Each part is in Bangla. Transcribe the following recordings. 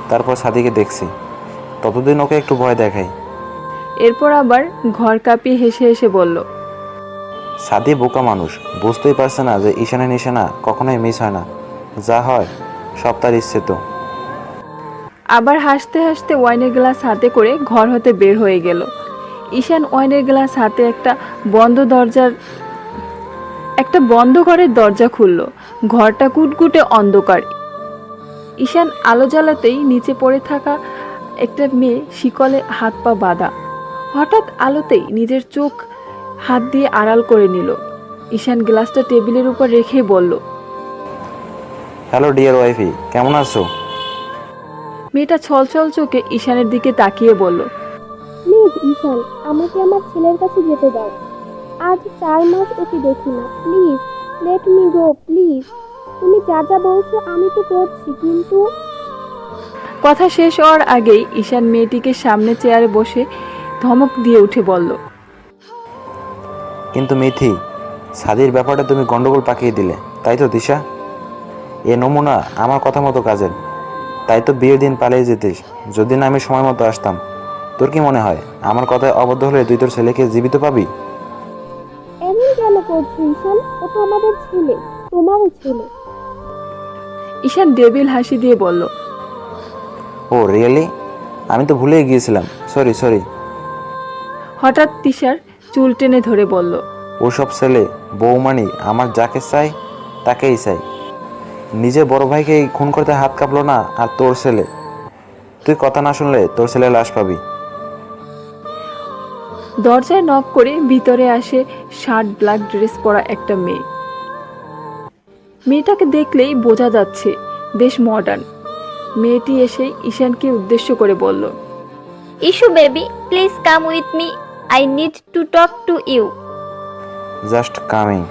তারপর সাদিকে দেখছি, ততদিন ওকে একটু ভয় দেখাই। এরপর আবার ঘর কাঁপিয়ে হেসে হেসে বলল, সাদি বোকা মানুষ, বুঝতেই পারছে না যে ঈশানের নিশানা কখনোই মিস হয় না, যা হয় সব তার ইচ্ছে। তো আবার হাসতে হাসতে ওয়াইনের গ্লাস হাতে করে ঘর হতে বের হয়ে গেল। ঈশান ওয়াইনের গ্লাস হাতে একটা বন্ধ ঘরের দরজা খুলল। ঘরটা কুটকুটে অন্ধকার। ঈশান আলো জ্বালাতেই নিচে পড়ে থাকা একটা মেয়ে শিকলে হাত পা বাঁধা। হঠাৎ আলোতেই নিজের চোখ হাত দিয়ে আড়াল করে নিল। ঈশান গ্লাসটা টেবিলের উপর রেখেই বলল, হ্যালো ডিয়ার ওয়াইফি, কেমন আছো? মেয়েটা ছলছল চোখে ঈশানের দিকে তাকিয়ে বলল, প্লিজ ঈশান, আমাকে আমার ছেলের কাছে যেতে দাও। আজ 4 মাস ওকে দেখি না। Please let me go, please. তুমি যা যা বলছো আমি তো করছি, কিন্তু কথা শেষ হওয়ার আগেই ঈশান মেয়েটিকে সামনে চেয়ারে বসে ধমক দিয়ে উঠে বলল, কিন্তু মিথি, সাদির ব্যাপারটা তুমি গন্ডগোল পাকিয়ে দিলে, তাই তো দিশা? এ নমুনা আমার কথা মতো কাজের, তাই তো বিয়ের দিন পালিয়ে যেতিস যদি না আমি সময় মতো আসতাম। তোর কি মনে হয় আমার কথায় অবদ্ধ হলে তুই তোর ছেলেকে জীবিত পাবি? এমন কেন করছো ঈশান? ও তো আমাদের ছেলে, তোমারও ছেলে। ঈশান ডেবিল হাসি দিয়ে বলল, ও রিয়েলি? আমি তো ভুলেই গিয়েছিলাম, সরি সরি। হঠাৎ তিশার চুল টেনে ধরে বলল, ওসব ছেলে বৌমানি আমার যাকে চাই তাকেই চাই। নিজের বড় ভাইকে খুন করতে হাত কাঁপলো না, আর তোর ছেলে? তুই কথা না শুনলে তোর ছেলে লাশ পাবি। দরজায় নক করে ভিতরে আসে শার্ট ব্ল্যাক ড্রেস পরা একটা মেয়ে। মেয়েটাকে দেখলেই বোঝা যাচ্ছে বেশ মডার্ন। মেয়েটি এসে ঈশানকে উদ্দেশ্য করে বলল, ইস্যু baby, please come with me, I need to talk to you. Just coming.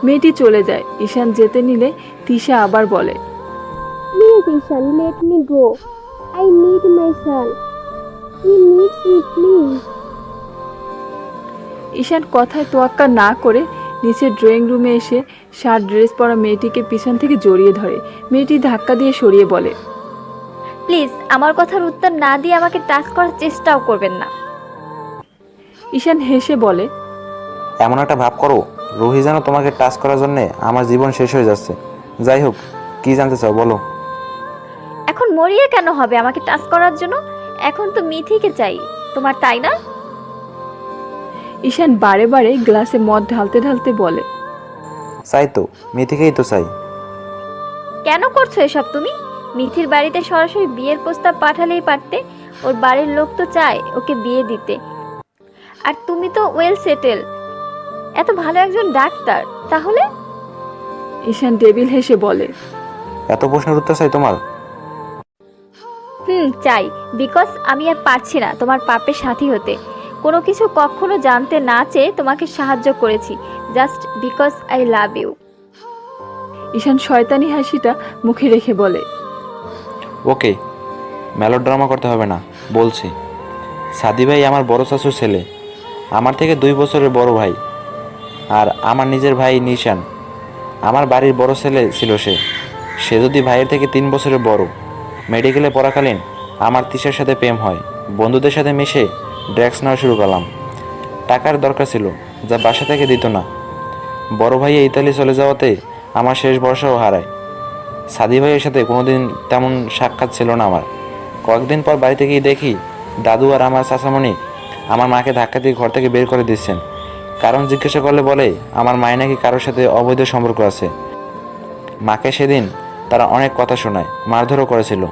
মেয়েটি চলে যায়। ঈশান যেতে নিলে তিশা আবার বলে, please Ishan, let me go. I need my son, he needs me, please. Ishan কথায় তোয়াক্কা না করে নিচে ড্রয়িং রুমে এসে শার্ট ড্রেস পরা মেয়েটিকে পিছন থেকে জড়িয়ে ধরে। মেয়েটি ধাক্কা দিয়ে সরিয়ে বলে, প্লিজ আমার কথার উত্তর না দিয়ে আমাকে টাচ করার চেষ্টাও করবেন না। ঈশান হেসে বলে, এমন একটা ভাব করো রুহি যেন তোমাকে টাচ করার জন্য আমার জীবন শেষ হয়ে যাচ্ছে। যাই হোক, কি জানতে চাও বলো। এখন মরিয়ে কেন হবে আমাকে টাচ করার জন্য? এখন তো মিথিকে চাই তোমার, তাই না? ঈশান বারে বারে গ্লাসে মদ ঢালতে ঢালতে বলে, চাই তো, মিথিকেই তো চাই। কেন করছো এসব তুমি? মিথির বাড়িতে সরাসরি বিয়ের প্রস্তাব পাঠালেই পারতে। ওর বাড়ির লোক তো চায় ওকে বিয়ে দিতে। আর তুমি তো ওয়েল সেটেল, এত ভালো একজন ডাক্তার, তাহলে? ঈশান ডেবিল হেসে বলে, এত প্রশ্নের উত্তর চাই তোমার? চাই, বিকজ আমি আর পারছি না তোমার পাপের সাথী হতে। কোনো কিছু কখনো জানতে না চেয়ে তোমাকে সাহায্য করেছি, just because I love you. Ishan শয়তানি হাসিটা মুখে রেখে বলে, ওকে, মেলোড্রামা করতে হবে না, বলছি। সাদি ভাই আমার বড় চাচুর ছেলে, আমার থেকে 2 বছরের বড় ভাই। আর আমার নিজের ভাই নিশান, আমার বাড়ির বড় ছেলে ছিল সে। সে যদি ভাইয়ের থেকে 3 বছরের বড়। মেডিকেলে পড়াকালীন আমার তিশার সাথে প্রেম হয়। বন্ধুদের সাথে মিশে ড্রাগস নেওয়া শুরু করলাম। টাকার দরকার ছিল, যা বাসা থেকে দিত না। বড় ভাইয়া ইতালি চলে যাওয়াতে আমার শেষ ভরসাও হারায়। সাদি ভাইয়ের সাথে কোনোদিন তেমন সাক্ষাৎ ছিল না আমার। কয়েকদিন পর বাড়িতে গিয়ে দেখি দাদু আর আমার চাচামণি আমার মাকে ধাক্কা দিয়ে ঘর থেকে বের করে দিচ্ছেন। কারণ জিজ্ঞাসা করলে বলে আমার মায়ের নাকি কারোর সাথে অবৈধ সম্পর্ক আছে। মাকে সেদিন তারা অনেক কথা শোনায়, মারধরও করেছিল।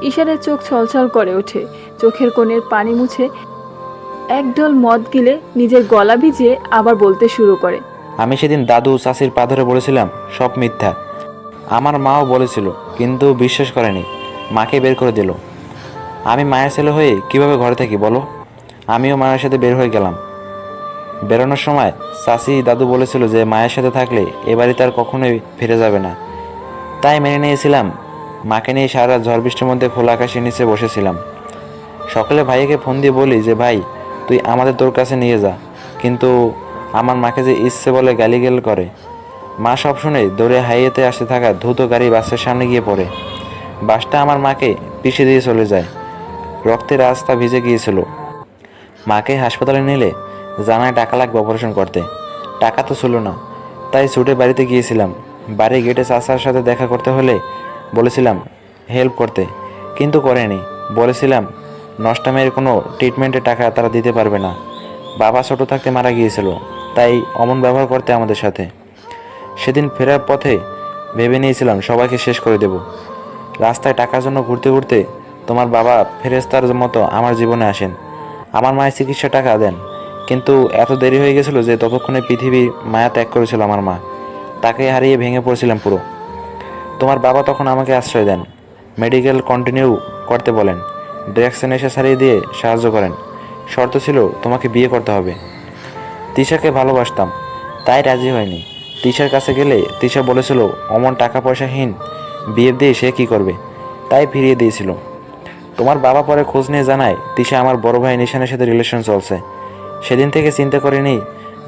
ঈশানের চোখ ছলছল করে ওঠে। চোখের কোণের পানি মুছে একঢোল মদ গিলে নিজের গলা ভিজিয়ে আবার বলতে শুরু করে, আমি সেদিন দাদু চাচির পা ধরে বলেছিলাম সব মিথ্যা। আমার মাও বলেছিল, কিন্তু বিশ্বাস করেনি। মাকে বের করে দিল। আমি মায়ের ছেলে হয়ে কিভাবে ঘরে থাকি বলো? আমিও মায়ের সাথে বের হয়ে গেলাম। বেরোনোর সময় চাচি দাদু বলেছিল যে মায়ের সাথে থাকলে এ বাড়িতে আর কখনোই ফিরে যাবে না। তাই মেনে নিয়েছিলাম। মাকে নিয়ে সারা রাত ঝড় বৃষ্টির মধ্যে খোলা আকাশের নিচে বসেছিলাম। সকালে ভাইকে ফোন দিয়ে বলি যে ভাই তুই আমাদের তোর কাছে নিয়ে যা, কিন্তু আমার মাকে যে ইচ্ছে বলে গালিগাল করে। মা সব শুনে দৌড়ে হাইওয়েতে আসতে থাকা দ্রুত গাড়ি বাসের সামনে গিয়ে পড়ে। বাসটা আমার মাকে পিষে দিয়ে চলে যায়। রক্তের রাস্তা ভিজে গিয়েছিল। মাকে হাসপাতালে নিলে জানায় টাকা লাগবে অপারেশন করতে। টাকা তো ছিল না, তাই ছুটে বাড়িতে গিয়েছিলাম। বাড়ির গেটে চাচার সাথে দেখা করতে হলে বলেছিলাম হেল্প করতে, কিন্তু করেনি। বলেছিলাম নষ্টামের কোনো ট্রিটমেন্টের টাকা তারা দিতে পারবে না। বাবা ছোট থাকতে মারা গিয়েছিল, তাই অমন ব্যবহার করতে আমাদের সাথে। সেদিন ফেরার পথে ভেবে নিয়েছিলাম সবাইকে শেষ করে দেব। রাস্তায় টাকার জন্য ঘুরতে ঘুরতে তোমার বাবা ফেরেস্তার মতো আমার জীবনে আসেন। আমার মায়ের চিকিৎসা টাকা দেন, কিন্তু এত দেরি হয়ে গেছিল যে ততক্ষণে পৃথিবী মায়া ত্যাগ করেছিল আমার মা। তাকে হারিয়ে ভেঙে পড়েছিলাম পুরো। তোমার বাবা তখন আমাকে আশ্রয় দেন, মেডিকেল কন্টিনিউ করতে বলেন, ড্রাগস নেশা ছাড়িয়ে দিয়ে সাহায্য করেন। শর্ত ছিল তোমাকে বিয়ে করতে হবে। তিশাকে ভালোবাসতাম, তাই রাজি হয়নি। তিশার কাছে গেলে তিশা বলেছিল অমন টাকা পয়সাহীন বিয়ে দিয়ে সে কী করবে, তাই ফিরিয়ে দিয়েছিল। তোমার বাবা পরে খোঁজ নিয়ে জানায় তিশা আমার বড় ভাই নিশানের সাথে রিলেশন চলছে। সেদিন থেকে চিন্তা করিনি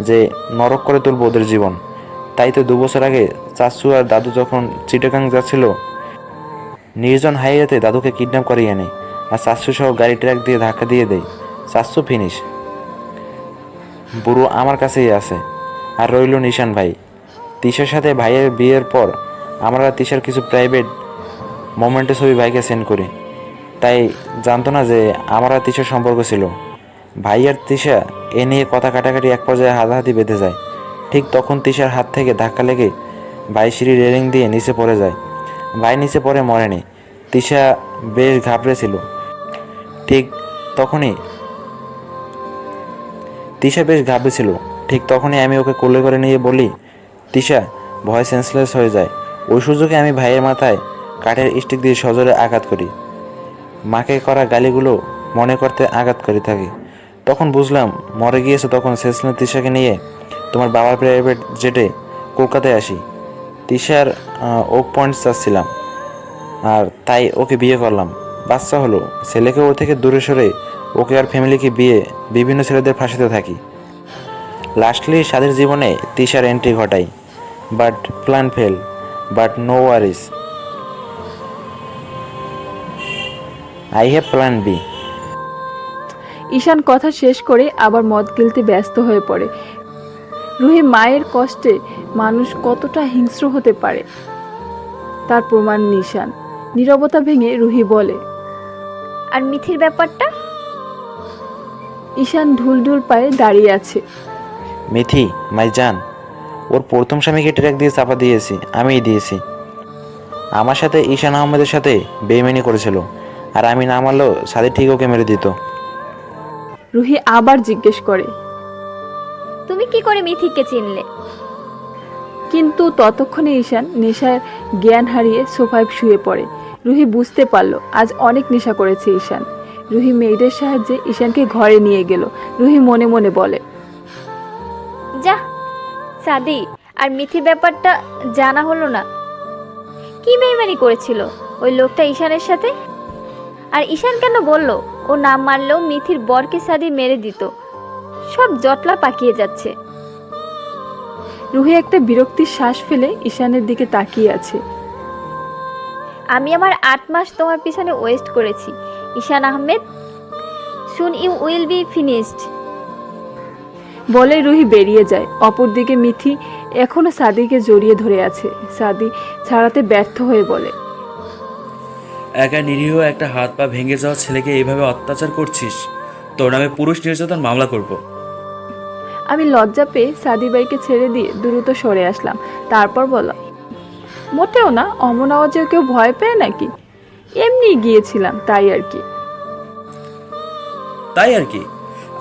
যে নরক করে তুলব ওদের জীবন। তাই তো 2 বছর আগে চাচু আর দাদু যখন চিটাগাং যাচ্ছিল, নির্জন হাইওয়েতে দাদুকে কিডন্যাপ করিয়ে আনে আর চাচু সহ গাড়ি ট্রাক দিয়ে ধাক্কা দিয়ে দেয়। চাচু ফিনিশ, বুড়ো আমার কাছেই আছে। আর রইল নিশান ভাই। তিশার সাথে ভাইয়ের বিয়ের পর আমরা তিশার কিছু প্রাইভেট মোমেন্টে ছবি ভাইকে সেন্ড করি, তাই জানতো না যে আমার আর তিশার সম্পর্ক ছিল। ভাই আর তিশা এ নিয়ে কথা কাটাকাটি এক পর্যায়ে হাতাহাতি বেঁধে যায়। ঠিক তখন তিশার হাত থেকে ধাক্কা লেগে ভাই সিঁড়ি রেলিং দিয়ে নিচে পড়ে যায়। ভাই নিচে পড়ে মরেনি, তিশা বেশ ঘাবড়েছিল। ঠিক তখনই আমি ওকে কোলে করে নিয়ে বলি, তিশা ভয় সেন্সলেস হয়ে যায়। ওই সুযোগে আমি ভাইয়ের মাথায় কাঠের স্টিক দিয়ে সজোরে আঘাত করি। মাকে করা গালিগুলো মনে করতে আঘাত করে থাকি। তখন বুঝলাম মরে গিয়েছে। তখন সেন্সলেস তিশাকে নিয়ে তোমার বাবার প্রাইভেট জেটে কলকাতায় আসি। তিশার ওক পয়েন্টস চাচ্ছিলাম, আর তাই ওকে বিয়ে করলাম। বাচ্চা হলো। ছেলেকে ওর থেকে দূরে সরে ওকে আর ফ্যামিলিকে বিভিন্ন ছেলেদের ফাঁসাতে থাকি। লাস্টলি স্বাদের জীবনে তিশার এন্ট্রি ঘটাই। But plan fail, but no worries, I have plan B. Ishaan কথা শেষ করে আবার মদ গিলতে ব্যস্ত হয়ে পড়ে। রুহি মায়ের কষ্টে মানুষ কতটা হিংস্র হতে পারে তার প্রমাণ নিশান। নীরবতা ভেঙে রুহি বলে, আর মিথির ব্যাপারটা? ঈশান ঢুলঢুল পায়ে দাঁড়িয়ে আছে। মিথি মাই জান, ওর প্রথম স্বামীকে ট্র্যাক দিয়ে চাপা দিয়েছি, আমিই দিয়েছি। আমার সাথে ঈশান আহমেদের সাথে বেইমানি করেছিল, আর আমি না মারলেও সাদি ঠিক ওকে মেরে দিত। রুহি আবার জিজ্ঞেস করে, তুমি কি করে মিথিকে চিনলে? কিন্তু ততক্ষণে ঈশান নেশার জ্ঞান হারিয়ে সোফায় শুয়ে পড়ে। রুহি বুঝতে পারল আজ অনেক নেশা করেছে ঈশান। রুহি মেয়েদের সাহায্যে ঈশানকে ঘরে নিয়ে গেল। রুহি মনে মনে বলে, যা সাদি, আর মিথির ব্যাপারটা জানা হলো না। কি বেইমানি করেছিল ওই লোকটা ঈশানের সাথে? আর ঈশান কেন বলল ও না মারলেও মিথির বরকে সাদি মেরে দিত? সব জটলা পাকিয়ে যাচ্ছে। রুহি একটা বিরক্তির শ্বাস ফেলে ঈশানের দিকে তাকিয়ে আছে। আমি আমার 8 মাস তোমার পিছনে ওয়েস্ট করেছি Ishan Ahmed. Soon you will be finished. বলে রুহি বেরিয়ে যায়। অপরদিকে মিথি এখনো সাদিকে জড়িয়ে ধরে আছে। সাদি ছাড়াতে ব্যর্থ হয়ে বলে, একা নিরীহ একটা হাত পা ভেঙে যাওয়া ছেলেকে এইভাবে অত্যাচার করছিস, তোর নামে পুরুষ নির্যাতন মামলা করব। আমি লজ্জা পেয়ে সাদিবাইকে ছেড়ে দিয়ে দ্রুত সরে আসলাম। তারপর বললাম, মোটেও না, অমন আওয়াজে কেউ ভয় পেয়ে নাকি? এমনি গিয়েছিলাম, তাই আর কি। তাই আর কি?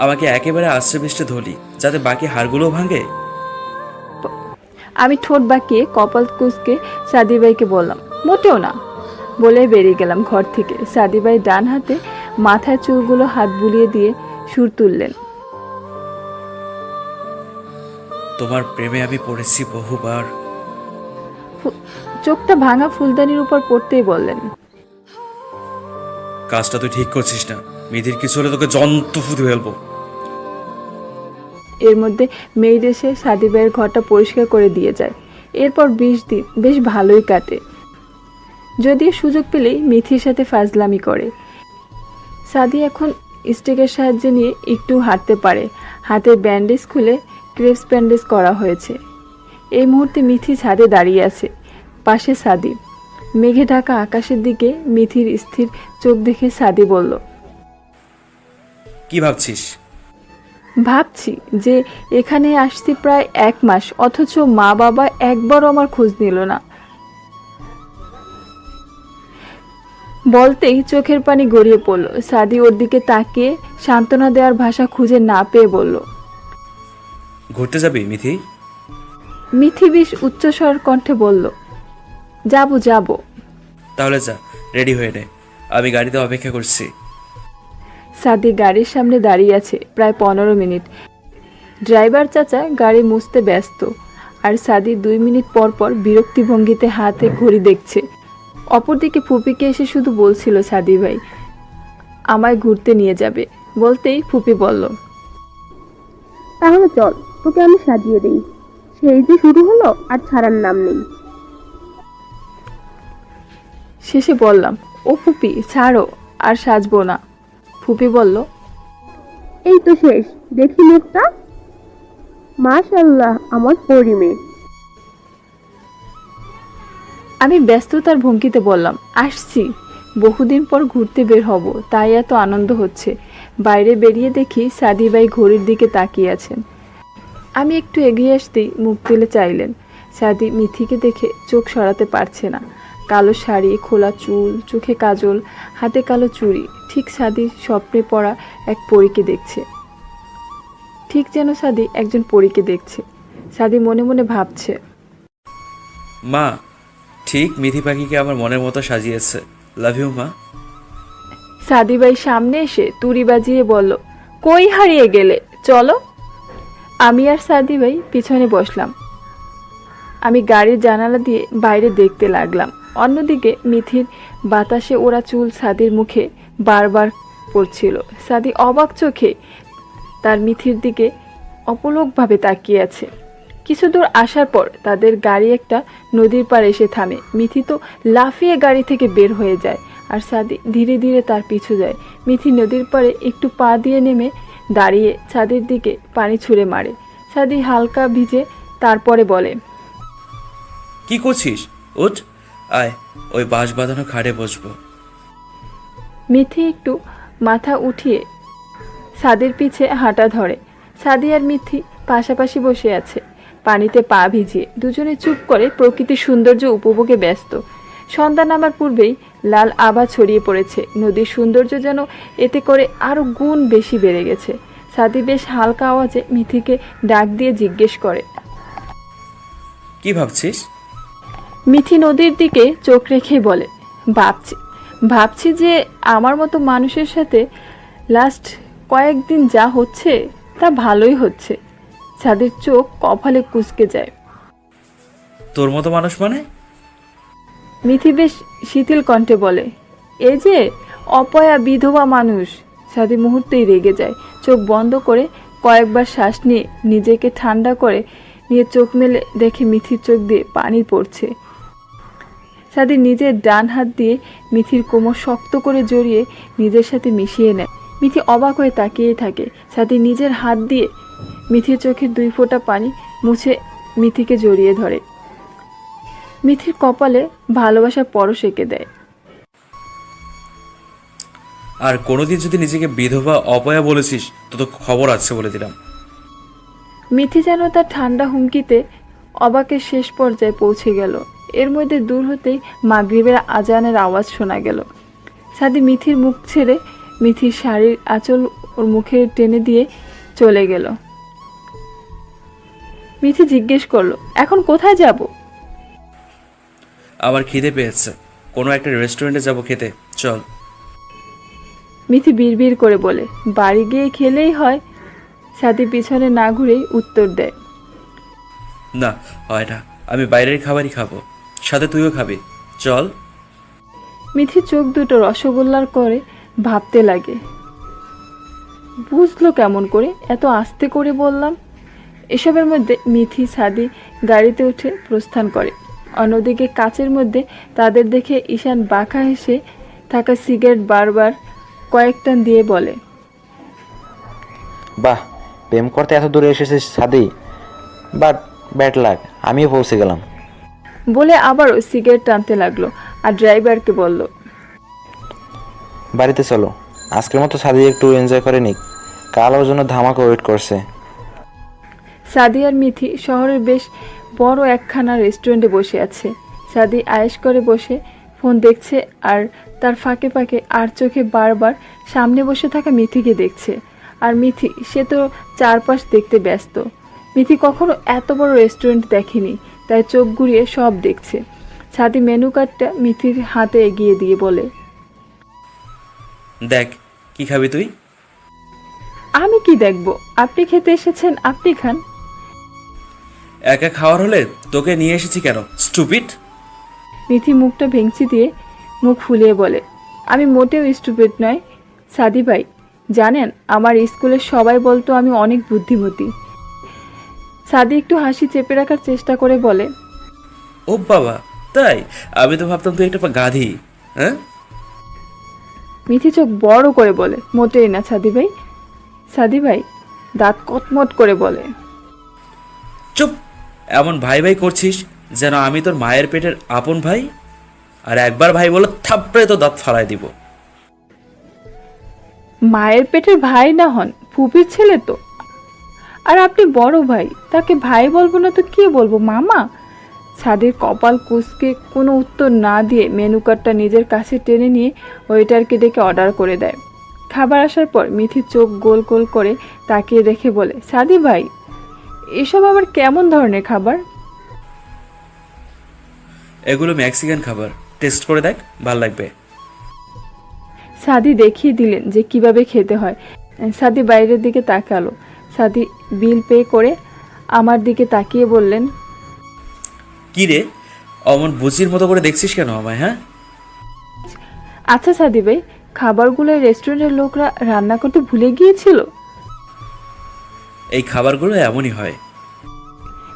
আমাকে একেবারে আষ্টে পৃষ্ঠে ধরলি যাতে বাকি হাড়গুলোও ভাঙে। আমি ঠোঁট বাঁকিয়ে কপাল কুঁচকে সাদিবাইকে বললাম, মোটেও না, বলে বেরিয়ে গেলাম ঘর থেকে। সাদিবাই ডান হাতে মাথায় চুলগুলো হাত বুলিয়ে দিয়ে সুর তুললেন, তোমার প্রেমে আমি পড়েছি বহুবার। চোখটা ভাঙা ফুলদানির উপর পড়তেই বললেন, কাজটা তুই ঠিক করছিস না। মিধির কিছু হলে তোকে জন্তু ফুঁতে ফেলবো। এর মধ্যে মেয়ের এসে সাদিবাইয়ের ঘরটা পরিষ্কার করে দিয়ে যায়। এরপর 20 দিন বেশ ভালোই কাটে, যদিও সুযোগ পেলেই মিথির সাথে ফাজলামি করে। সাদি এখন স্টিকের সাহায্যে নিয়ে একটু হাঁটতে পারে। হাতে ব্যান্ডেজ খুলে ক্রেপস ব্যান্ডেজ করা হয়েছে। এই মুহূর্তে মিথি ছাদে দাঁড়িয়ে আছে, পাশে সাদি। মেঘে ঢাকা আকাশের দিকে মিথির স্থির চোখ দেখে সাদি বলল, কি ভাবছিস? ভাবছি যে এখানে আসছি প্রায় 1 মাস, অথচ মা বাবা একবারও আমার খোঁজ নিল না। বলতেই চোখের পানি গড়িয়ে পড়ল। সাদি ওর দিকে তাকিয়ে সান্ত্বনা দেওয়ার ভাষা খুঁজে না পেয়ে বলল, ঘুরতে যাবি মিথি? মিথি বেশ উচ্চস্বর কণ্ঠে বলল, যাবো যাবো। তাহলে যা, রেডি হয়ে নে, আমি গাড়িতে অপেক্ষা করছি। সাদি গাড়ির সামনে দাঁড়িয়ে আছে প্রায় 15 মিনিট। ড্রাইভার চাচা গাড়ি মুছতে ব্যস্ত, আর সাদি 2 মিনিট পর পর বিরক্তি ভঙ্গিতে হাতে ঘড়ি দেখছে। অপরদিকে ফুপিকে এসে শুধু বলছিল, সাদি ভাই আমায় ঘুরতে নিয়ে যাবে। বলতেই ফুপি বলল, তাহলে চল, তোকে আমি সাজিয়ে দেই। সেই যে শুরু হলো, আর ছাড়ার নাম নেই। শেষে বললাম, ও ফুপি ছাড়ো, আর সাজবো না। ফুপি বলল, এই তো শেষ, দেখি মুখটা। মাশাআল্লাহ, আমার পরি মেয়ে। আমি ব্যস্ততার ভঙ্গিতে বললাম, আসছি, বহুদিন পর ঘুরতে বের হব, তাই এত আনন্দ হচ্ছে। বাইরে বেরিয়ে দেখি সাদি ভাই ঘড়ির দিকে তাকিয়ে আছেন। আমি একটু এগিয়ে আসতেই মুখ তুলে চাইলেন। সাদি মিথিকে দেখে চোখ সরাতে পারছে না। কালো শাড়ি, খোলা চুল, চোখে কাজল, হাতে কালো চুড়ি, ঠিক সাদির স্বপ্নে পড়া এক পরীকে দেখছে। ঠিক যেন সাদি একজন পরীকে দেখছে। সাদি মনে মনে ভাবছে, মা ঠিক মিথি পাখিকে আমার মনের মতো সাজিয়েছে। লাভ ইউ মা। সাদি ভাই সামনে এসে তুড়ি বাজিয়ে বলল, কই হারিয়ে গেলে, চলো। আমি আর সাদি ভাই পিছনে বসলাম। আমি গাড়ির জানালা দিয়ে বাইরে দেখতে লাগলাম। অন্যদিকে মিথির বাতাসে ওরা চুল সাদির মুখে বারবার পড়ছিল। সাদি অবাক চোখে তার মিথির দিকে অপলকভাবে তাকিয়ে আছে। কিছু দূর আসার পর তাদের গাড়ি একটা নদীর পাড় এসে থামে। মিথি তো লাফিয়ে গাড়ি থেকে বের হয়ে যায়, আর সাদি ধীরে ধীরে তার পিছু যায়। মিথি নদীর পাড়ে একটু পা দিয়ে নেমে দাঁড়িয়ে ছাদের দিকে পানি ছুঁড়ে মারে। সাদি হালকা ভিজে, তারপরে বলে, কি করছিস? উঠ, আয়, ওই বাঁশ বাঁধানো খাটে বসবো। মিথি একটু মাথা উঠিয়ে সাদির পিছে হাঁটা ধরে। সাদি আর মিথি পাশাপাশি বসে আছে, পানিতে পা ভিজিয়ে। দুজনে চুপ করে প্রকৃতির সৌন্দর্য উপভোগে ব্যস্ত। সন্ধ্যা নামার পূর্বেই লাল আভা ছড়িয়ে পড়েছে। নদীর সৌন্দর্য যেন এতে করে আরও গুণ বেশি বেড়ে গেছে। সাদি বেশ হালকা আওয়াজে মিথিকে ডাক দিয়ে জিজ্ঞেস করে, কি ভাবছিস? মিথি নদীর দিকে চোখ রেখেই বলে, ভাবছি যে আমার মতো মানুষের সাথে লাস্ট কয়েকদিন যা হচ্ছে তা ভালোই হচ্ছে। সাদির চোখ কপালে কুঁচকে যায়। তোর মতো মানুষ মানে? মিথি বেশ শিথিল কণ্ঠে বলে, এই যে অপয়া বিধবা মানুষ। সাদি মুহূর্তেই রেগে যায়। চোখ বন্ধ করে কয়েকবার শ্বাস নিয়ে নিজেকে ঠান্ডা করে নিয়ে চোখ মেলে দেখে মিথির চোখ দিয়ে পানি পড়ছে। সাদি নিজের ডান হাত দিয়ে মিথির কোমর শক্ত করে জড়িয়ে নিজের সাথে মিশিয়ে নেয়। মিথি অবাক হয়ে তাকিয়ে থাকে। সাদি নিজের হাত দিয়ে মিথির চোখের 2 ফোঁটা পানি মুছে মিথিকে জড়িয়ে ধরে। মিথির কপালে ভালোবাসার পরশ এঁকে দেয়। আর কোনোদিন যদি নিজেকে বিধবা অপয়া বলেছিস তো খবর আছে বলে দিলাম। মিথি যেন তার ঠান্ডা হুমকিতে অবাকের শেষ পর্যায়ে পৌঁছে গেল। এর মধ্যে দূর হতেই মাগরিবের আজানের আওয়াজ শোনা গেল। সাদি মিথির মুখ ছেড়ে মিথির শাড়ির আঁচল ওর মুখে টেনে দিয়ে চলে গেল। মিথি জিজ্ঞেস করলো, এখন কোথায় যাব? আমার খিদে পেয়েছে, কোনো একটা রেস্টুরেন্টে যাব খেতে, চল। মিথি বিড়বিড় করে বলে, বাড়ি গিয়ে খেলেই হয়। সাদি পিছনে না ঘুরেই উত্তর দেয়, না হয় না, আমি বাইরের খাবারই খাবো, সাথে তুইও খাবি, চল। মিথি চোখ দুটো রসগোল্লার করে ভাবতে লাগে, বুঝলো কেমন করে? এত আস্তে করে বললাম। এসবের মধ্যে মিথি সাদি গাড়িতে উঠে প্রস্থান করে। অন্যদিকে কাচের মধ্যে তাদের দেখে ঈশান বাঁকা হেসে থাকা সিগারেট বারবার কয়েক টান দিয়ে বলে, বাহ, প্রেম করতে এত দূরে এসেছিস সাদি, বাট ব্যাড লাক, আমিও পৌঁছে গেলাম। বলে আবারও সিগারেট টানতে লাগলো আর ড্রাইভারকে বলল, বাড়িতে চলো, আজকের মতো সাদি একটু এনজয় করে নিক, কাল ওর জন্য ধামাকা ওয়েট করছে। সাদি আর মিথি শহরের বেশ বড় একখানা রেস্টুরেন্টে বসে আছে। সাদি আয়েশ করে বসে ফোন দেখছে আর তার ফাঁকে ফাঁকে আর চোখে বারবার সামনে বসে থাকা মিথিকে দেখছে। আর মিথি, সে তো চারপাশ দেখতে ব্যস্ত। মিথি কখনো এত বড় রেস্টুরেন্ট দেখেনি, তাই চোখ ঘুরিয়ে সব দেখছে। সাদি মেনু কার্ডটা মিথির হাতে এগিয়ে দিয়ে বলে, দেখ কি খাবি তুই? আমি কি দেখব? আপনি খেতে এসেছেন, আপনি খান। একা খাওয়ার হলে তোকে নিয়ে এসেছি কেন, স্টুপিড? মিথি মুখটা ভেঙচি দিয়ে মুখ ফুলিয়ে বলে, আমি মোটেও স্টুপিড নয় সাদি ভাই। জানেন, আমার স্কুলের সবাই বলতো আমি অনেক বুদ্ধিমতী। সাদি একটু হাসি চেপে রাখার চেষ্টা করে বলে, ও বাবা, তাই? আমি তো ভাবতাম তুই একটা গাধি। হ্যাঁ? মিথি চোখ বড় করে বলে, মোটেই না সাদি ভাই। সাদি ভাই দাঁত কটমট করে বলে, চুপ! এমন ভাই ভাই করছিস যেন আমি তোর মায়ের পেটের আপন ভাই। আর একবার ভাই বলে থাপড়ে তো দাঁত ফালাই দিব। মায়ের পেটের ভাই না হন, ফুপির ছেলে তো। আর আপনি বড় ভাই, তাকে ভাই বলবো না তো কি বলবো, মামা? সাদির কপাল কুঁচকে কোনো উত্তর না দিয়ে মেনু কার্ডটা নিজের কাছে টেনে নিয়ে ওয়েটারকে ডেকে অর্ডার করে দেয়। খাবার আসার পর মিথি চোখ গোল গোল করে তাকিয়ে দেখে বলে, সাদি ভাই, এসব আবার কেমন ধরনের খাবার? এগুলো মেক্সিকান খাবার, টেস্ট করে দেখ, ভাল লাগবে। সাদি দেখিয়ে দিলেন যে কিভাবে খেতে হয়। সাদি বাইরের দিকে তাকালো। সাদি বিল পে করে আমার দিকে তাকিয়ে বললেন, কি রে, অমন বুচির মতো করে দেখছিস কেন আমায়? হ্যাঁ, আচ্ছা সাদি ভাই, খাবারগুলো রেস্টুরেন্টের লোকরা রান্না করতে ভুলে গিয়েছিল। এই খাবারগুলো এমনই হয়।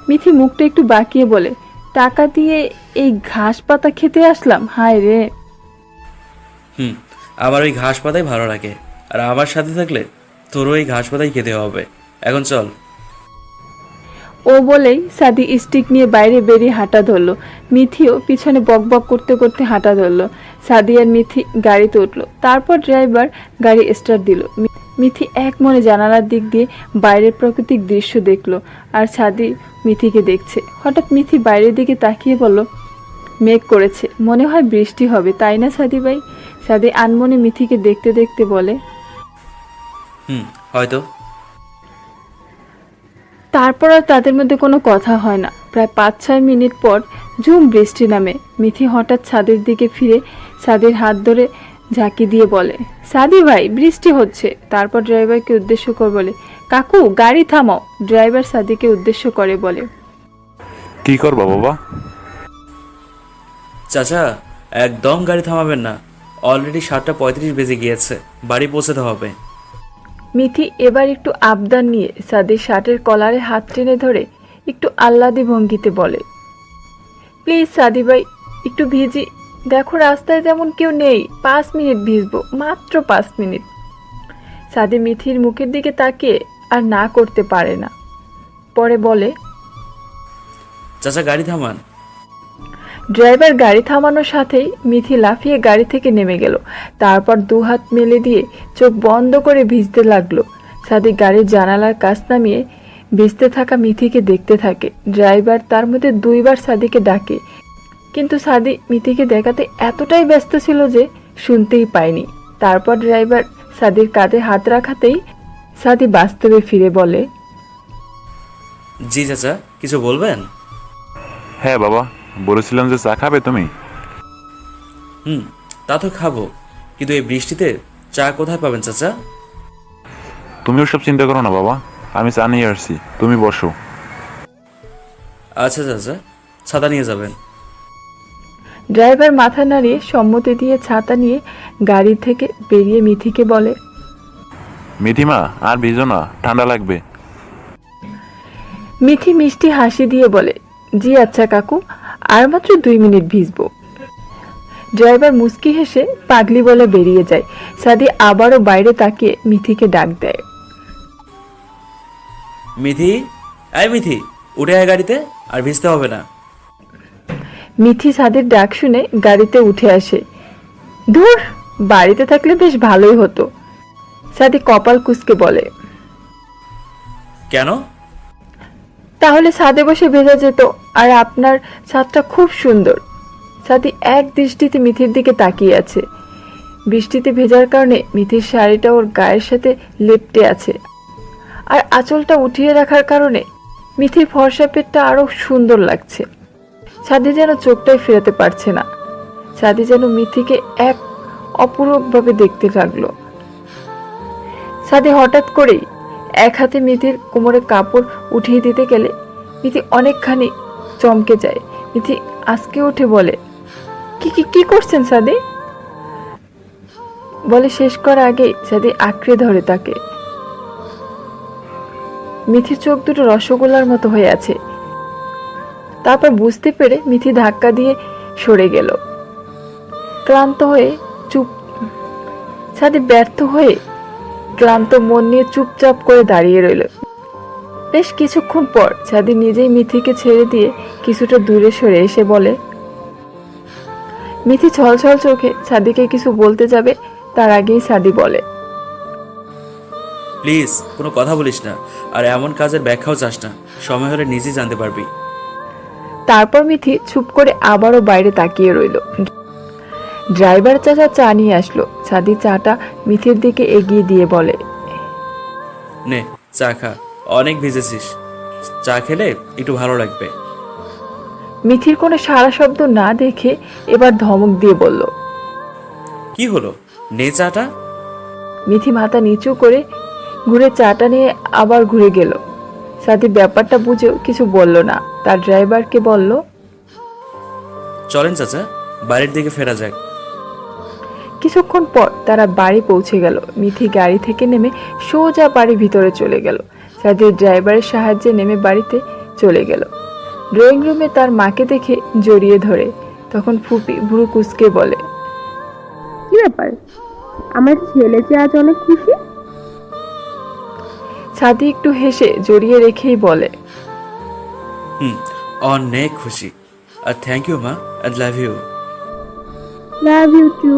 মিথি মুখটা একটু বাঁকিয়ে বলে, টাকা দিয়ে এই ঘাস পাতা খেতে আসলাম, হায় রে। আমার ওই ঘাস পাতাই ভালো লাগে, আর আমার সাথে থাকলে তোরও ওই ঘাস পাতাই খেতে হবে। এখন চল। ও বলেই সাদি স্টিক নিয়ে বাইরে বেরিয়ে হাঁটা ধরলো। মিথিও পিছনে বকবক করতে করতে হাঁটা ধরলো। সাদি আর মিথি গাড়িতে উঠলো। তারপর ড্রাইভার গাড়ি স্টার্ট দিল। মিথি এক মনে জানালার দিক দিয়ে বাইরের প্রাকৃতিক দৃশ্য দেখলো, আর সাদি মিথিকে দেখছে। হঠাৎ মিথি বাইরের দিকে তাকিয়ে বলল, মেঘ করেছে, মনে হয় বৃষ্টি হবে, তাই না সাদি ভাই? সাদি আনমনে মিথিকে দেখতে দেখতে বলে, হয়তো। তারপর আর তাদের মধ্যে কোনো কথা হয় না। প্রায় 5-6 মিনিট পর ঝুম বৃষ্টি নামে। মিথি হঠাৎ ছাদের দিকে ফিরে সাদির হাত ধরে ঝাঁকি দিয়ে বলে, সাদি ভাই, বৃষ্টি হচ্ছে। তারপর ড্রাইভারকে উদ্দেশ্য করে বলে, কাকু গাড়ি থামাও। ড্রাইভার সাদিকে উদ্দেশ্য করে বলে, কি করবা বাবা? চাচা, একদম গাড়ি থামাবেন না, অলরেডি 7:35 বেজে গিয়েছে, বাড়ি পৌঁছাতে হবে। মিথি এবার একটু আবদার নিয়ে সাদির শার্টের কলারে হাত টেনে ধরে একটু আহ্লাদি ভঙ্গিতে বলে, প্লিজ সাদি ভাই, একটু ভিজি। দেখো রাস্তায় তেমন কেউ নেই, 5 মিনিট ভিজবো, মাত্র 5 মিনিট। সাদি মিথির মুখের দিকে তাকিয়ে আর না করতে পারে না। পরে বলে, চাচা গাড়ি থামান। ড্রাইভার গাড়ি থামানোর সাথেই মিথি লাফিয়ে গাড়ি থেকে নেমে গেল। তারপর 2 হাত মেলে দিয়ে চোখ বন্ধ করে ভিজতে লাগলো। সাদি গাড়ির জানালার কাছ নামিয়ে ভিজতে থাকা মিথিকে দেখতে থাকে। ড্রাইভার তার মধ্যে 2 বার সাদিকে ডাকে, কিন্তু সাদি মিথিকে দেখাতে এতটাই ব্যস্ত ছিল যে শুনতেই পায়নি। তারপর ড্রাইভার সাদির কাঁধে হাত রাখাতেই সাদি বাস্তবে ফিরে বলে, জি চাচা, কিছু বলবেন? হ্যাঁ বাবা, বলেছিলাম যে চা খাবে তুমি। তা তো খাবো, কিন্তু এই বৃষ্টিতে চা কোথায় পাবেন চাচা? তুমি ওসব চিন্তা করো না বাবা, আমি চা নিয়ে আসছি, তুমি বসো। আচ্ছা চাচা, ছাতা নিয়ে যাবেন? ড্রাইভার মাথা নাড়িয়ে সম্মতি দিয়ে ছাতা নিয়ে গাড়ি থেকে বেরিয়ে মিথিকে বলে, মিথিমা আর ভিজো না, ঠান্ডা লাগবে। মিথি মিষ্টি হাসি দিয়ে বলে, জি আচ্ছা কাকু, আর মাত্র 2 মিনিট ভিজবো। ড্রাইভার মুচকি হেসে পাগলি বলে বেরিয়ে যায়। সাদি আবারও বাইরে তাকিয়ে মিথিকে ডাক দেয়। মিথি, এই মিথি, উঠে আয় গাড়িতে, আর ভিজতে হবে না। মিথি সাদের ডাক শুনে গাড়িতে উঠে আসে। ধুর, বাড়িতে থাকলে বেশ ভালোই হতো। সাদি কপাল কুঁচকে বলে, কেন? তাহলে ছাদে বসে ভেজা যেত, আর আপনার ছাদটা খুব সুন্দর। সাদি এক দৃষ্টিতে মিথির দিকে তাকিয়ে আছে। বৃষ্টিতে ভেজার কারণে মিথির শাড়িটা ওর গায়ের সাথে লেপ্টে আছে, আর আঁচলটা উঠিয়ে রাখার কারণে মিথির ফর্সা পেটটা আরো সুন্দর লাগছে। সাদি যেন চোখটাই ফেরাতে পারছে না। সাদি যেন মিথিকে এক অপূরকভাবে দেখতে লাগলো। সাদি হঠাৎ করেই এক হাতে মিথির কোমরে কাপড় উঠিয়ে দিতে গেলে মিথি অনেকখানি চমকে যায়। মিথি আজকে উঠে বলে, কি কি কি করছেন সাদি? বলে শেষ করার আগে সাদি আঁকড়ে ধরে তাকে। মিথির চোখ দুটো রসগোল্লার মতো হয়ে আছে। তারপর বুঝতে পেরে মিথি ধাক্কা দিয়ে সরে গেল। ক্লান্ত হয়ে সাদি ব্যর্থ হয়ে ক্লান্ত মন নিয়ে চুপচাপ করে দাঁড়িয়ে রইল। বেশ কিছুক্ষণ পর সাদি নিজেই মিথিকে ছেড়ে দিয়ে কিছুটা দূরে সরে এসে বলে, মিথি ছলছল চোখে সাদিকে কিছু বলতে যাবে, তার আগেই সাদি বলে, প্লিজ কোনো কথা বলিস না, আর এমন কাজের ব্যাখ্যাও চাস না, সময় হলে নিজেই জানতে পারবি। তারপর মিথি চুপ করে আবারও বাইরে তাকিয়ে রইল। ড্রাইভার চাচা চা নিয়ে আসলো। সাদি চাটা মিথির দিকে এগিয়ে দিয়ে বলে, নে চা খা, অনেক ভিজেছিস, চা খেলে একটু ভালো লাগবে। মিথির কোনো সারা শব্দ না দেখে এবার ধমক দিয়ে বলল, কি হলো, নে চাটা। মিথি মাথা নিচু করে ঘুরে চাটা নিয়ে আবার ঘুরে গেল। সাদি ব্যাপারটা বুঝেও কিছু বলল না। তার ড্রাইভারকে বলল, চলেন চাচা, বাড়ির দিকে ফেরা যাক। কিছুক্ষণ পর তারা বাড়ি পৌঁছে গেল। মিথি গাড়ি থেকে নেমে সোজা বাড়ির ভিতরে চলে গেল। সাদি ড্রাইভারের সাহায্যে নেমে বাড়িতে চলে গেল। ড্রয়িং রুমে তার মাকে দেখে জড়িয়ে ধরে। তখন ফুপি ভুরু কুঁচকে বলে, কি ব্যাপার, আমার ছেলে যে আজ অনেক খুশি। সাদি একটু হেসে জড়িয়ে রেখেই বলে, অনেক খুশি, আর থ্যাংক ইউ মা, and love you. Love you too.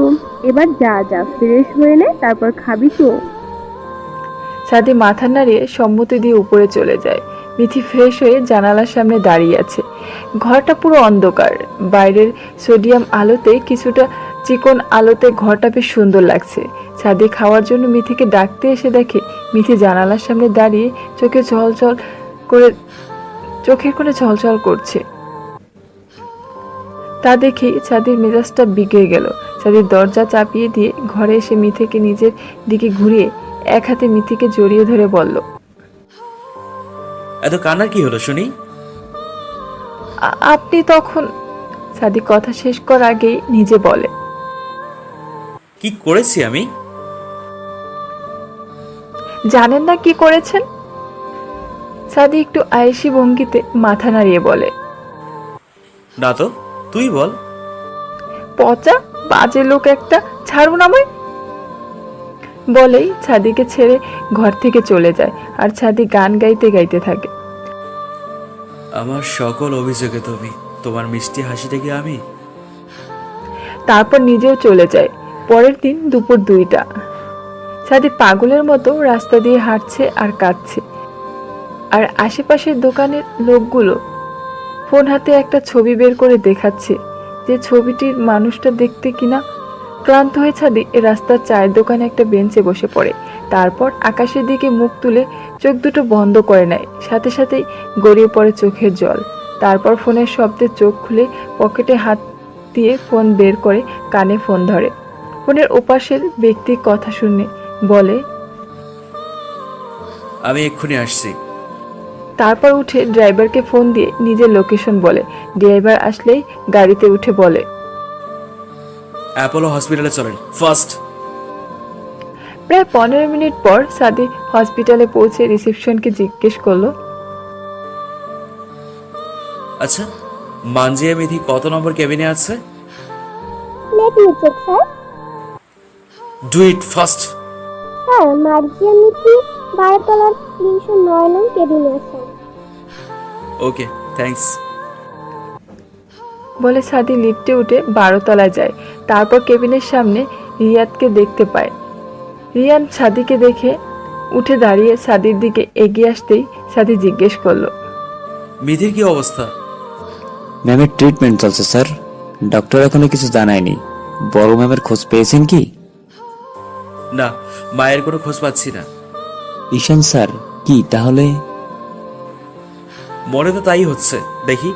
এবার যা যা ফ্রেশ হয়ে নে, তারপর খাবি তো। সাদি মাথা নাড়িয়ে সম্মতি দিয়ে উপরে চলে যায়। মিথি ফ্রেশ হয়ে জানালার সামনে দাঁড়িয়ে আছে। ঘরটা পুরো অন্ধকার। বাইরের সোডিয়াম আলোতে কিছুটা চিকন আলোতে ঘরটা বেশ সুন্দর লাগছে। সাদি খাওয়ার জন্য মিথিকে ডাকতে এসে দেখে মিথি জানালার সামনে দাঁড়িয়ে চোখের কোণে ছলছল করছে। তা দেখে সাদির মেজাজটা বিগড়ে গেল। সাদির দরজা চাপিয়ে দিয়ে ঘরে এসে মিথিকে নিজের দিকে ঘুরিয়ে এক হাতে মিথিকে জড়িয়ে ধরে বলল, এত কান্নার কি হলো শুনি? আপনি তখন। সাদি কথা শেষ করার আগেই নিজে বলে, কি করেছি আমি? জানেন না কি করেছেন? সাদি একটু আয়েশি ভঙ্গিতে মাথা নাড়িয়ে বলে, না তো, তুই বল। পচা বাজে লোক একটা, ছাড়ুন আমায়। বলেই ছাদিকে ছেড়ে ঘর থেকে চলে যায়। আর ছাদি গান গাইতে গাইতে থাকে, আমার সকল অভিযোগে তুমি, তোমার মিষ্টি হাসিটা কি আমি। তারপর নিজেও চলে যায়। পরের দিন দুপুর 2টা। সাদি পাগলের মতো রাস্তা দিয়ে হাঁটছে আর কাঁদছে। আর আশেপাশের দোকানের লোকগুলো ফোন হাতে একটা ছবি বের করে দেখাচ্ছে, যে ছবিটির মানুষটা দেখতে কিনা। ক্লান্ত হয়ে ছাদি রাস্তার চায়ের দোকানে একটা বেঞ্চে বসে পড়ে। তারপর আকাশের দিকে মুখ তুলে চোখ দুটো বন্ধ করে নেয়। সাথে সাথেই গড়িয়ে পড়ে চোখের জল। তারপর ফোনের শব্দে চোখ খুলে পকেটে হাত দিয়ে ফোন বের করে কানে ফোন ধরে। ফোনের ওপাশের ব্যক্তির কথা শুনে বলে, আমি এক্ষুনি আসছি। তারপর উঠে ড্রাইভারকে ফোন দিয়ে নিজের লোকেশন বলে। ড্রাইভার আসলেই গাড়িতে উঠে বলে, অ্যাপোলো হসপিটালে চলেন ফার্স্ট। প্রায় 15 মিনিট পর সাদি হসপিটালে পৌঁছে রিসেপশনকে জিজ্ঞেস করলো, আচ্ছা, মানজিয়া মিথি কত নম্বর কেবিনে আছে? Let me check sir. Do it fast. Sir, Marzia Mithi 12 তলার 309 নং কেবিনে আছে। Okay, thanks. বলে সাদি লিফটে উঠে 12 তলায় যায়। তারপর কেবিনের সামনে রিয়াদকে দেখতে পায়। রিয়ান সাদিকে দেখে উঠে দাঁড়িয়ে সাদির দিকে এগিয়ে আসতেই সাদি জিজ্ঞেস করলো, মিথির কি অবস্থা? ম্যামের ট্রিটমেন্ট চলছে স্যার, ডক্টর এখনো কিছু জানায়নি। বড় ম্যামের খোঁজ পেয়েছেন কি? না, মায়ের কোনো খোঁজ পাচ্ছি না। ঈশান স্যার কি তাহলে? মনে তো তাই হচ্ছে, দেখি।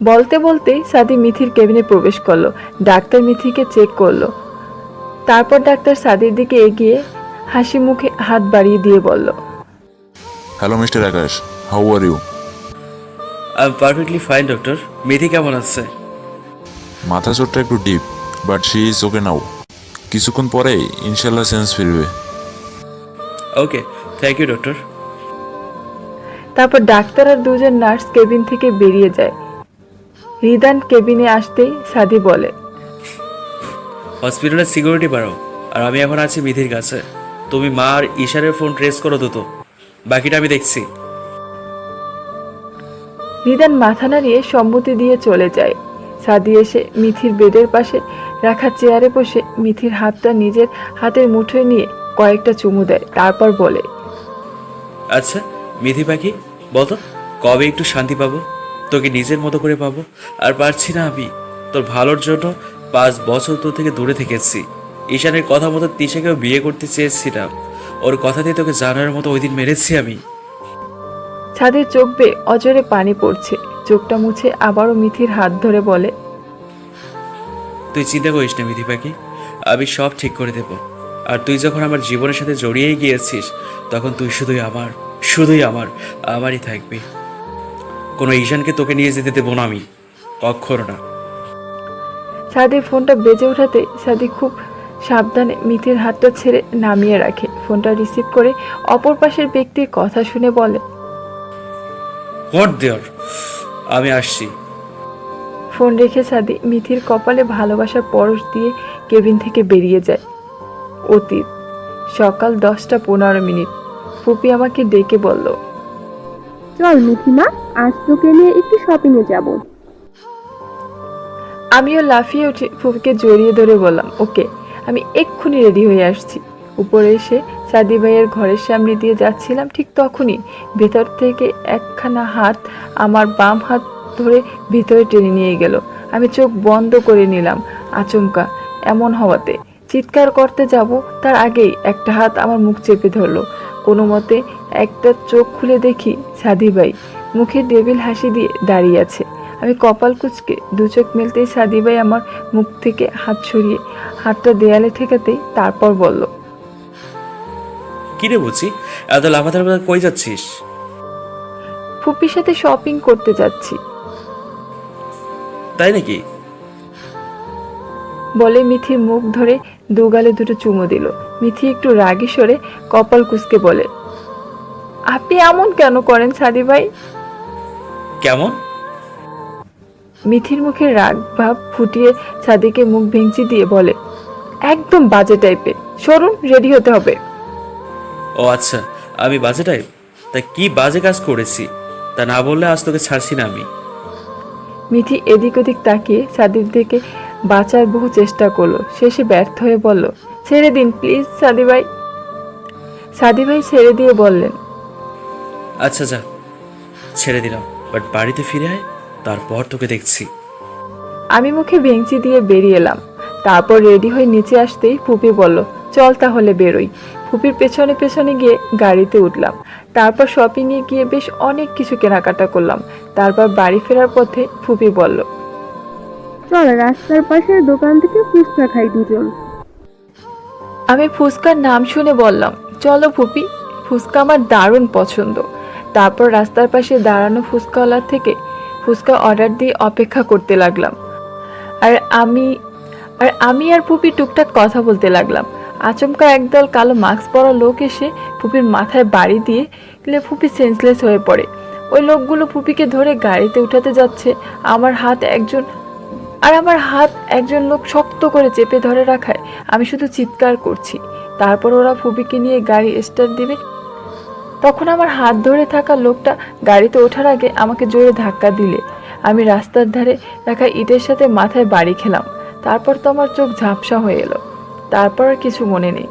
বলতে বলতেই সাদি মিথির কেবিনে প্রবেশ করলো। ডাক্তার মিথিকে চেক করলো। তারপর ডাক্তার সাদির দিকে এগিয়ে হাসি মুখে হাত বাড়িয়ে দিয়ে বলল, hello mister Akash, how are you? I am perfectly fine doctor. Mithi কেমন আছে? মাথা চোটটা একটু deep, but she is okay now. কিছুক্ষণ পরেই ইনশাল্লাহ সেন্স ফিরবে। Okay, thank you doctor. তারপর ডাক্তার আর দুজন নার্স কেবিন থেকে বেরিয়ে যায়। রিদান কেবিনে আসতেই সাদি বলে, হসপিটালের সিকিউরিটি বাড়াও, আর আমি এখন আছি মিথির কাছে। তুমি মা আর ঈশানের ফোন ট্রেস করো দ্রুত, বাকিটা আমি দেখছি। রিদান মাথা নাড়িয়ে সম্মতি দিয়ে চলে যায়। সাদি এসে মিথির বেডের পাশে রাখা চেয়ারে বসে মিথির হাতটা নিজের হাতের মুঠোয় নিয়ে কয়েকটা চুমু দেয়। তারপর বলে, আচ্ছা মিথি পাখি, বলতো কবে একটু শান্তি পাবো, তোকে নিজের মতো করে পাবো? আর পারছি না আমি। তোর ভালোর জন্য 5 বছর তোর থেকে দূরে থেকেছি। ঈশানের কথা মতো তিশাকেও বিয়ে করতে চেয়েছিলাম। ওর কথা দিয়ে তোকে জানার মতো ওই দিন মেরেছি আমি। ছাদের চোখ বেয়ে অজরে পানি পড়ছে। চোখটা মুছে আবারও মিথির হাত ধরে বলে, তুই চিন্তা করিস না মিথি পাখি, আমি সব ঠিক করে দেব। আর তুই যখন আমার জীবনের সাথে জড়িয়ে গিয়েছিস, তখন তুই শুধুই আমারই থাকবি। কোনো ঈশানকে তোকে নিয়ে যেতে দেবো না আমি, কখনো না। সাদির ফোনটা বেজে ওঠাতে সাদি খুব সাবধানে মিথির হাতটা ছেড়ে নামিয়ে রাখে। ফোনটা রিসিভ করে অপর পাশের ব্যক্তির কথা শুনে বলে, হোয়াট দেয়ার, আমি আসছি। ফোন রেখে সাদি মিথির কপালে ভালোবাসার পরশ দিয়ে কেবিন থেকে বেরিয়ে যায়। অতীত সকাল 10:15। ফুপি আমাকে ডেকে বলল, চল মিথিমা, আজ তোকে নিয়ে একটু শপিংয়ে যাব। আমিও লাফিয়ে উঠে ফুপিকে জড়িয়ে ধরে বললাম, ওকে, আমি এক্ষুনি রেডি হয়ে আসছি। উপরে এসে সাদি ভাইয়ের ঘরের সামনে দিয়ে যাচ্ছিলাম, ঠিক তখনই ভেতর থেকে একখানা হাত আমার বাম হাত ধরে ভিতরে টেনে নিয়ে গেল। আমি চোখ বন্ধ করে নিলাম। আচমকা এমন হওয়াতে চিৎকার করতে যাব তার আগেই একটা হাত আমার মুখ চেপে ধরলো। কোনো মতে একটা চোখ খুলে দেখি সাদি ভাই মুখে ডেভিল হাসি দিয়ে দাঁড়িয়ে আছে। আমি কপাল কুঁচকে দু চোখ মেলতেই সাদি ভাই আমার মুখ থেকে হাত সরিয়ে হাতটা দেয়ালে ঠেকাতেই তারপর বলল, কিরে বুঝি, এত লাফাতার কই যাচ্ছিস? ফুপির সাথে শপিং করতে যাচ্ছি। তাই নাকি? বলে মিথির মুখ ধরে দুগালে দুটো চুমু দিল। মিথি একটু রাগী সরে কপাল কুঁচকে বলে, আপনি এমন কেন করেন সাদি ভাই? কেমন? মিথির মুখে রাগ ভাব ফুটিয়ে সাদিকে মুখ ভেঙচি দিয়ে বলে, একদম বাজে টাইপের, সরুন, রেডি হতে হবে। ও আচ্ছা, আমি বাজে টাইপ? তা কি বাজে কাজ করেছি? তা না বললে আজ তোকে ছাড়ছি না আমি। মিথি এদিক ওদিক তাকিয়ে সাদির দিকে বাঁচার বহু চেষ্টা করলো, শেষে ব্যর্থ হয়ে বলল, ছেড়ে দিন প্লিজ সাদি ভাই। সাদি ভাই ছেড়ে দিয়ে বললেন, আচ্ছা যা, ছেড়ে দিলাম, বাট বাড়িতে ফিরে আয়, তারপর তোকে দেখছি। আমি মুখে ভেঙচি দিয়ে বেরিয়ে এলাম। তারপর রেডি হয়ে নিচে আসতেই ফুপি বলল, চল তাহলে বেরোই। ফুপির পেছনে পেছনে গিয়ে গাড়িতে উঠলাম। তারপর শপিংয়ে গিয়ে বেশ অনেক কিছু কেনাকাটা করলাম। তারপর বাড়ি ফেরার পথে ফুপি বলল, চল রাস্তার পাশের দোকান থেকে ফুচকা খাই দুজন। আমি ফুচকার নাম শুনে বললাম, চলো ফুপি, ফুচকা আমার দারুণ পছন্দ। তারপর রাস্তার পাশে দাঁড়ানো ফুচকাওয়ালার থেকে ফুচকা অর্ডার দিয়ে অপেক্ষা করতে লাগলাম। আর আমি আর ফুপি টুকটাক কথা বলতে লাগলাম। আচমকা একদল কালো মাস্ক পরা লোক এসে ফুপির মাথায় বাড়ি দিয়ে গেলে ফুপি সেন্সলেস হয়ে পড়ে। ওই লোকগুলো ফুপিকে ধরে গাড়িতে উঠাতে যাচ্ছে। আমার হাত একজন লোক শক্ত করে চেপে ধরে রাখায় আমি শুধু চিৎকার করছি। তারপর ওরা ফুপিকে নিয়ে গাড়ি স্টার্ট দিবে, তখন আমার হাত ধরে থাকা লোকটা গাড়িতে ওঠার আগে আমাকে জোরে ধাক্কা দিলে আমি রাস্তার ধারে রাখা ইটের সাথে মাথায় বাড়ি খেলাম। তারপর তো আমার চোখ ঝাপসা হয়ে এলো। তারপর আর কিছু মনে নেই।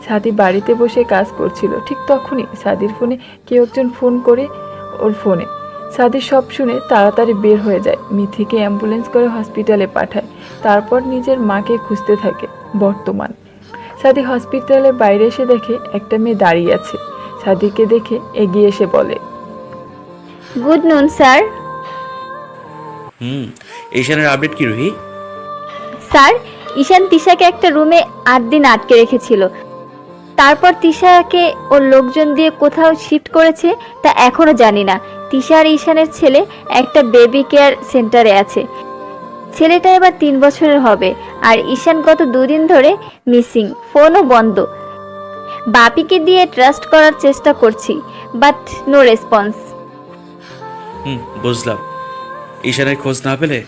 সাদি বাড়িতে বসে কাজ করছিল। ঠিক তখনই সাদির ফোনে কেউ একজন ফোন করে ওর ফোনে। সাদি সব শুনে তাড়াতাড়ি বের হয়ে যায়, মিথিকে অ্যাম্বুলেন্স করে হসপিটালে পাঠায়, তারপর নিজের মাকে খুঁজতে থাকে। বর্তমান সাদি হসপিটালের বাইরে এসে দেখে একটা মেয়ে দাঁড়িয়ে আছে। সাদিকে দেখে এগিয়ে এসে বলে, গুড নুন স্যার। ঈশানের আপডেট কি রুহি? স্যার, ঈশান তিশাকে একটা রুমে 8 দিন আটকে রেখেছিল। তারপর তিশাকে ওর লোকজন দিয়ে কোথাও শিফট করেছে, তা এখনো জানি না। তিশা আর ঈশানের ছেলে একটা বেবি কেয়ার সেন্টারে আছে। ছেলেটা এবার 3 বছরের হবে। আর ঈশান গত 2 দিন ধরে মিসিং, ফোনও বন্ধ। বাপিকে দিয়ে ট্রাস্ট করার চেষ্টা করছি, বাট নো রেসপন্স। বুঝলাম। ঈশানের খোঁজ না পেলে